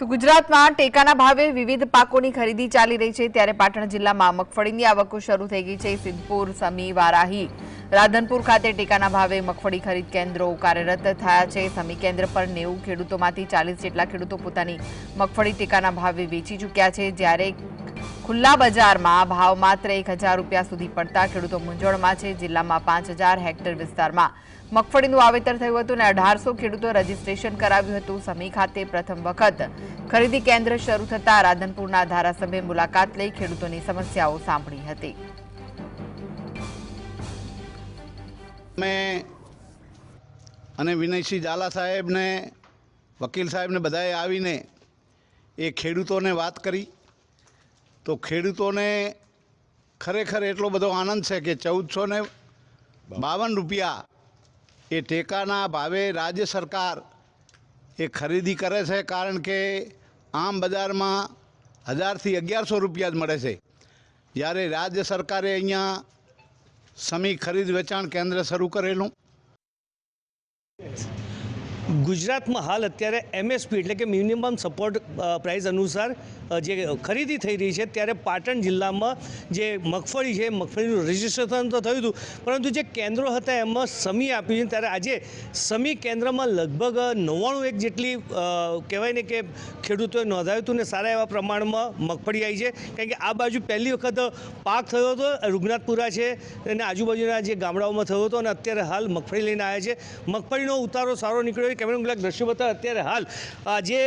તો ગુજરાતમાં ટેકાના ભાવે વિવિધ પાકોની ખરીદી ચાલી રહી છે ત્યારે પાટણ જિલ્લામાં મગફળીની આવકો શરૂ થઈ ગઈ છે। સિદ્ધપુર, સમી, વારાહી, રાધનપુર ખાતે ટેકાના ભાવે મગફળી ખરીદ કેન્દ્રો કાર્યરત થયા છે। સમી કેન્દ્ર પર 90 ખેડૂતોમાંથી 40 જેટલા ખેડૂતો પોતાની મગફળી ટેકાના ભાવે વેચી ચૂક્યા છે, જ્યારે ખુલ્લા બજારમાં ભાવ માત્ર 1000 રૂપિયા સુધી પડતા ખેડૂતો મૂંઝવણમાં છે। જિલ્લામાં 5000 હેક્ટર વિસ્તારમાં મગફળીનું વાવેતર થયું હતું અને 1800 ખેડૂતો રજીસ્ટ્રેશન કરાવ્યું હતું। સમી ખાતે પ્રથમ વખત ખરીદી કેન્દ્ર શરૂ થતા રાધનપુરના ધારાસભ્યે મુલાકાત લઈ ખેડૂતોની સમસ્યાઓ સાંભળી હતી। મેં અને વિનયસિંહ ઝાલા સાહેબને, વકીલ સાહેબને બધાએ આવીને એ ખેડૂતોને વાત કરી તો ખેડૂતોને ખરેખર એટલો બધો આનંદ છે કે 1452 રૂપિયા એ ટેકાના ભાવે રાજ્ય સરકાર એ ખરીદી કરે છે, કારણ કે આમ બજારમાં 1000 થી 1100 રૂપિયા જ મળે છે, જ્યારે રાજ્ય સરકારે અહીંયા સમી ખરીદ વેચાણ કેન્દ્ર શરૂ કરેલું। ગુજરાતમાં હાલ અત્યારે એમએસપી એટલે કે મિનિમમ સપોર્ટ પ્રાઇસ અનુસાર જે ખરીદી થઈ રહી છે, ત્યારે પાટણ જિલ્લામાં જે મગફળી છે મગફળીનું રજીસ્ટ્રેશન તો થયું હતું, પરંતુ જે કેન્દ્રો હતા એમાં સમી આપ્યું છે। ત્યારે આજે સમી કેન્દ્રમાં લગભગ 99 જેટલી કહેવાય ને કે ખેડૂતોએ નોંધાવ્યું હતું ને સારા એવા પ્રમાણમાં મગફળી આવી છે, કારણ કે આ બાજુ પહેલી વખત પાક થયો હતો રૂગનાથપુરા છે અને આજુબાજુના જે ગામડાઓમાં થયો હતો અને અત્યારે હાલ મગફળી લઈને આવ્યા છે। મગફળીનો ઉતારો સારો નીકળ્યો। કેમેરામાં દ્રશ્યો બતાવે અત્યારે હાલ જે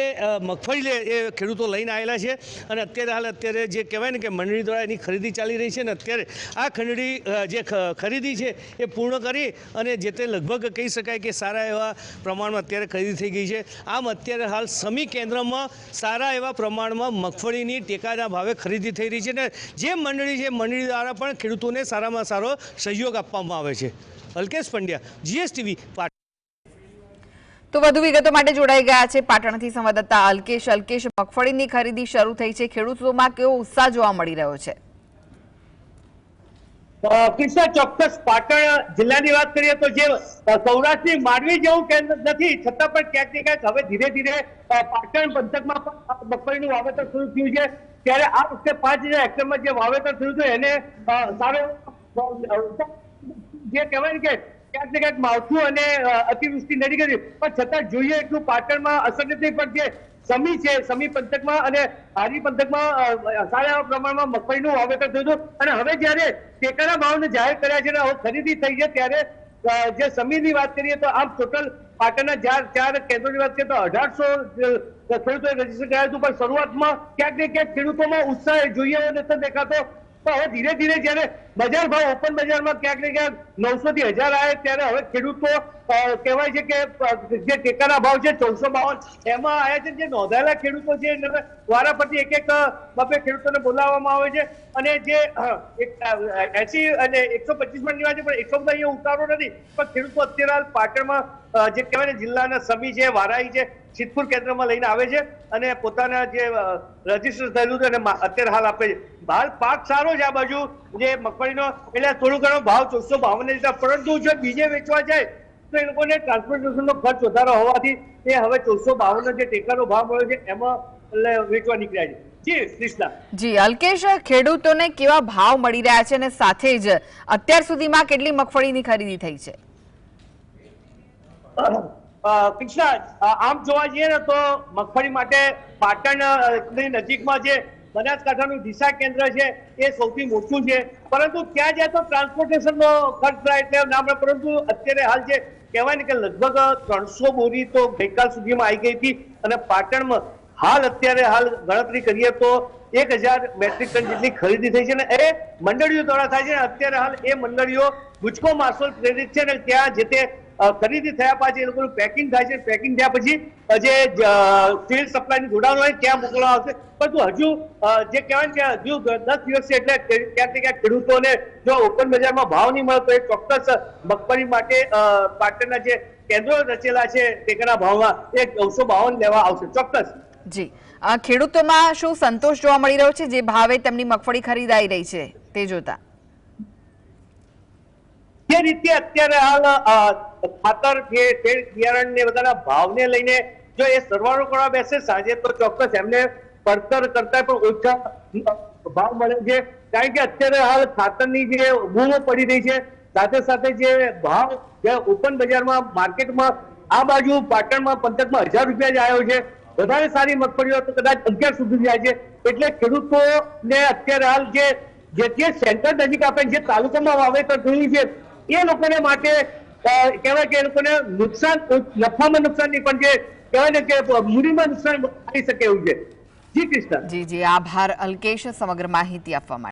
મગફળી એ ખેડૂતો લઈને આવેલા છે અને અત્યારે જે કહેવાય ને કે મંડળી દ્વારા એની ખરીદી ચાલી રહી છે અને અત્યારે આ જે ખરીદી છે એ પૂર્ણ કરી અને જે તે લગભગ કહી શકાય કે સારા એવા પ્રમાણમાં અત્યારે ખરીદી થઈ ગઈ છે। આમ અત્યારે હાલ સમી કેન્દ્રમાં સારા એવા પ્રમાણમાં મગફળીની ટેકાના ભાવે ખરીદી થઈ રહી છે અને જે મંડળી છે મંડળી દ્વારા પણ ખેડૂતોને સારામાં સારો સહયોગ આપવામાં આવે છે। અલ્કેશ પંડ્યા, જીએસટીવી, પાટણ। તો વધુ વિગતો માટે જોડાઈ ગયા છે પાટણથી સંવાદદાતા અલ્કેશ। અલ્કેશ, મગફળીની ખરીદી શરૂ થઈ છે, ખેડૂતોમાં કેવો ઉત્સાહ જોવા મળી રહ્યો છે? કિસ્સા ચોક્કસ પાટણ જિલ્લાની વાત કરીએ તો જે સૌરાષ્ટ્રની માંડવી જેવું કેન્દ્ર નથી, છતાં પણ ક્યાંક ને ક્યાંક હવે ધીરે ધીરે પાટણ પંથકમાં પણ મગફળીનું વાવેતર શરૂ થયું છે। ત્યારે આ વખતે 5000 હેક્ટરમાં જે વાવેતર થયું છે એને સારો જે કહેવાય ને કે ક્યાંક ને ક્યાંક માવઠું અને અતિવૃષ્ટિ નડી ગઈ, પણ છતાં જોઈએ એટલું પાટણમાં અસર નથી। પણ જે સમી છે, સમી પંથકમાં અને હારી પંથકમાં સારા એવા પ્રમાણમાં મગફળીનું વાવેતર થયું હતું અને હવે જયારે ટેકાના ભાવને જાહેર કર્યા છે અને હવે ખરીદી થઈ છે, ત્યારે જે સમીની વાત કરીએ તો આમ ટોટલ પાટણના 4 કેન્દ્રોની વાત કરીએ તો 1800 ખેડૂતોએ રજીસ્ટર કરાયું હતું, પણ શરૂઆતમાં ક્યાંક ને ક્યાંક ખેડૂતોમાં ઉત્સાહ જોઈએ એવો નથી દેખાતો। પણ હવે ધીરે ધીરે જયારે બજાર ભાવ ઓપન બજારમાં ક્યાંક ને ક્યાંક 900 થી 1000 આવે, ત્યારે હવે ખેડૂતો કહેવાય છે કે જે ટેકાના ભાવ છે 1452 એમાં આવ્યા છે। જે નોંધાયેલા ખેડૂતો છે વારા પરથી એક બબે ખેડૂતોને બોલાવવામાં આવે છે અને જે 80 અને 125 મણની વાત છે, પણ એટલો બધો અહીંયા ઉતારો નથી। પણ ખેડૂતો અત્યારે હાલ પાટણમાં જે કહેવાય ને જિલ્લાના સમી છે, વારાહી છે, સિદ્ધપુર કેન્દ્રમાં લઈને આવે છે અને પોતાના જે રજીસ્ટર થયેલું છે અને અત્યારે હાલ આપે છે। હાલ પાક સારો છે આ બાજુ જે મગફળીનો, એટલે થોડો ઘણો ભાવ 452 લીધા, પરંતુ જો બીજે વેચવા જાય તો એ લોકોને ટ્રાન્સપોર્ટેશનનો ખર્ચ વધારો હોવાથી એ હવે 452 જે ટેકાનો ભાવ મળ્યો છે એમાં વેચવા નીકળ્યા છે। જી કૃષ્ણા। જી અલ્કેશ, ખેડૂતોને કેવા ભાવ મળી રહ્યા છે અને સાથે જ અત્યાર સુધીમાં કેટલી મગફળીની ખરીદી થઈ છે? કૃષ્ણા, આમ જોવા જઈએ ને તો મગફળી માટે પાટણની નજીકમાં જે બનાસકાંઠાનું ડીસા કેન્દ્ર છે એ સૌથી મોટું છે, પરંતુ ત્યાં જાય તો ટ્રાન્સપોર્ટેશનનો ખર્ચ થાય એટલે ના મળે। પરંતુ અત્યારે હાલ જે કહેવાય ને કે લગભગ 300 બોરી તો ગઈકાલ સુધીમાં આવી ગઈ હતી અને પાટણમાં અત્યારે ગણતરી કરીએ તો 1000 મેટ્રિક ટન જેટલી ખરીદી થઈ છે ને એ મંડળીઓ દ્વારા થાય છે। અત્યારે હાલ એ મંડળીઓ ગુજકો માર્શલ પ્રેરિત છે ને ત્યાં જે તે ખરીદી થયા પછી એ લોકોનું પેકિંગ થાય છે। પેકિંગ થયા પછી જે સિવિલ સપ્લાયની ગોડાઉન હોય ત્યાં મોકલવામાં આવશે, પરંતુ હજુ જે કહેવાય કે હજુ 10 દિવસ છે, એટલે ક્યાંક ને ક્યાંક ખેડૂતોને જો ઓપન બજારમાં ભાવ નહીં મળે તો એ ચોક્કસ મગફળી માટે પાટણના જે કેન્દ્રો રચેલા છે ટેકાના ભાવમાં એ 952 લેવા આવશે ચોક્કસ। જી, ખેડૂતોમાં શું સંતોષ જોવા મળી રહ્યો છે જે ભાવે તેમની મગફળી ખરીદાઈ રહી છે તે જોતા? જે રીતે અત્યારે હાલ ખાતર બિયારણ ને બધાના ભાવને લઈને જો એ સરવાળો કરવા બેસે સાંજે તો ચોક્કસ એમને પડતર કરતા પણ ઓછા ભાવ મળે છે, કારણ કે અત્યારે હાલ ખાતરની જે બૂમો પડી રહી છે, સાથે સાથે જે ભાવ જે ઓપન બજારમાં માર્કેટમાં આ બાજુ પાટણમાં પંથકમાં 1000 રૂપિયા જ આવ્યો છે, વધારે સારી મગફળીઓ તો કદાચ 11 સુધી જાય છે, એટલે ખેડૂતોને અત્યારે હાલ જે સેન્ટર નજીક આપણે જે તાલુકામાં વાવેતર થયું છે એ લોકોને માટે કહેવાય કે એ લોકોને નુકસાન નફામાં નુકસાન નહીં પણ જે કહેવાય ને કે મૂડીમાં નુકસાન આવી શકે એવું છે. જી કૃષ્ણ. જી આભાર અલ્કેશ સમગ્ર માહિતી આપવા માટે.